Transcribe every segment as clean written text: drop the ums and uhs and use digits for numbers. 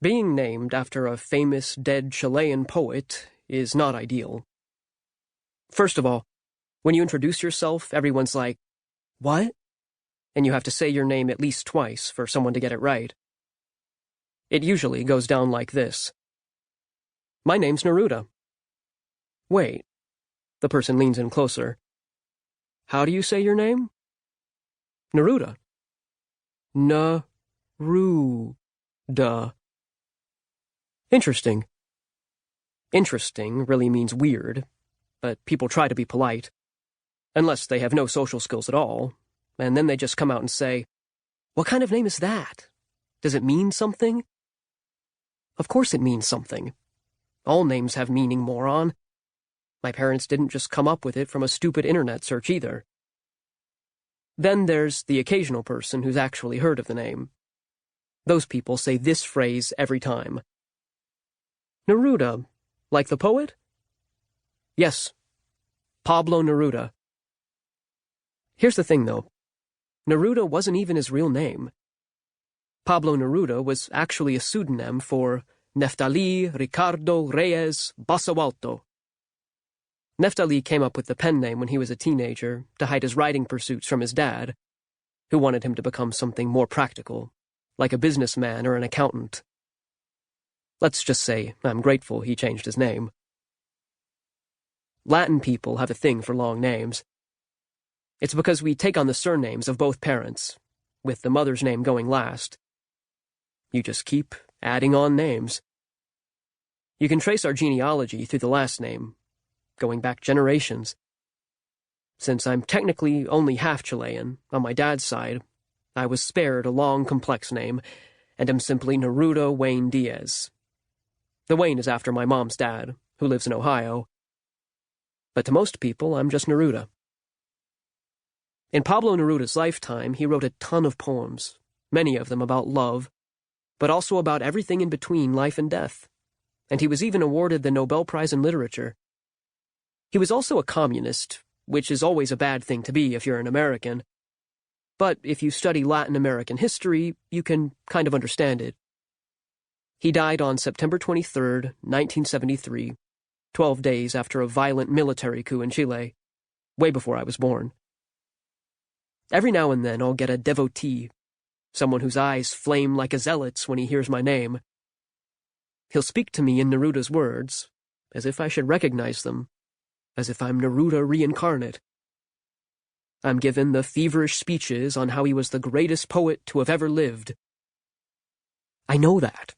Being named after a famous dead Chilean poet is not ideal. First of all, when you introduce yourself, everyone's like, "What?" And you have to say your name at least twice for someone to get it right. It usually goes down like this. "My name's Neruda." "Wait." The person leans in closer. "How do you say your name?" "Neruda." "Na-ru-da." Interesting. Interesting really means weird, but people try to be polite. Unless they have no social skills at all, and then they just come out and say, "What kind of name is that? Does it mean something?" Of course it means something. All names have meaning, moron. My parents didn't just come up with it from a stupid internet search either. Then there's the occasional person who's actually heard of the name. Those people say this phrase every time. "Neruda, like the poet?" "Yes, Pablo Neruda." Here's the thing, though. Neruda wasn't even his real name. Pablo Neruda was actually a pseudonym for Neftali Ricardo Reyes Basawalto. Neftali came up with the pen name when he was a teenager to hide his writing pursuits from his dad, who wanted him to become something more practical, like a businessman or an accountant. Let's just say I'm grateful he changed his name. Latin people have a thing for long names. It's because we take on the surnames of both parents, with the mother's name going last. You just keep adding on names. You can trace our genealogy through the last name, going back generations. Since I'm technically only half Chilean, on my dad's side, I was spared a long, complex name, and am simply Neruda Wayne Diaz. The Wayne is after my mom's dad, who lives in Ohio. But to most people, I'm just Neruda. In Pablo Neruda's lifetime, he wrote a ton of poems, many of them about love, but also about everything in between life and death, and he was even awarded the Nobel Prize in Literature. He was also a communist, which is always a bad thing to be if you're an American. But if you study Latin American history, you can kind of understand it. He died on September 23rd, 1973, 12 days after a violent military coup in Chile, way before I was born. Every now and then I'll get a devotee, someone whose eyes flame like a zealot's when he hears my name. He'll speak to me in Neruda's words, as if I should recognize them, as if I'm Neruda reincarnate. I'm given the feverish speeches on how he was the greatest poet to have ever lived. I know that.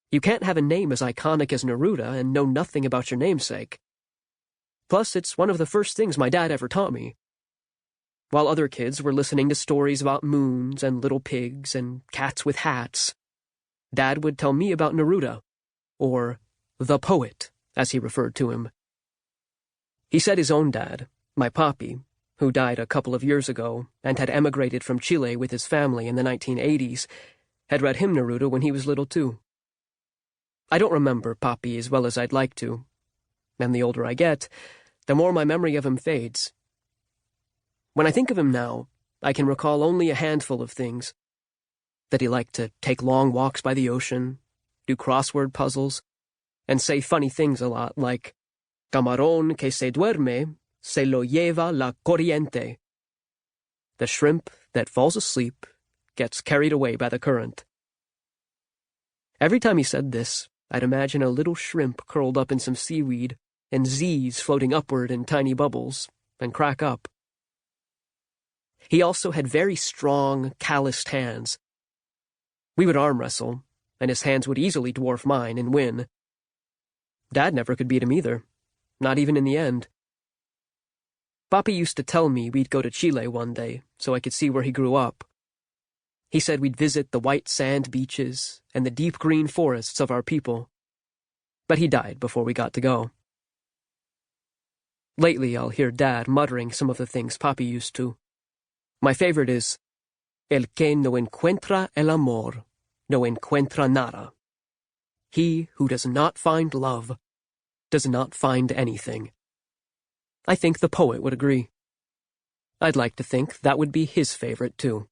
You can't have a name as iconic as Neruda and know nothing about your namesake. Plus, it's one of the first things my dad ever taught me. While other kids were listening to stories about moons and little pigs and cats with hats, Dad would tell me about Neruda, or the poet, as he referred to him. He said his own dad, my papi, who died a couple of years ago and had emigrated from Chile with his family in the 1980s, had read him Neruda when he was little too. I don't remember papi as well as I'd like to, and the older I get, the more my memory of him fades. When I think of him now, I can recall only a handful of things. That he liked to take long walks by the ocean, do crossword puzzles, and say funny things a lot like, "Camarón que se duerme, se lo lleva la corriente." The shrimp that falls asleep gets carried away by the current. Every time he said this, I'd imagine a little shrimp curled up in some seaweed and Z's floating upward in tiny bubbles, and crack up. He also had very strong, calloused hands. We would arm wrestle, and his hands would easily dwarf mine and win. Dad never could beat him either, not even in the end. Papi used to tell me we'd go to Chile one day so I could see where he grew up. He said we'd visit the white sand beaches and the deep green forests of our people. But he died before we got to go. Lately, I'll hear Dad muttering some of the things Papi used to. My favorite is, "El que no encuentra el amor, no encuentra nada." He who does not find love does not find anything. I think the poet would agree. I'd like to think that would be his favorite, too.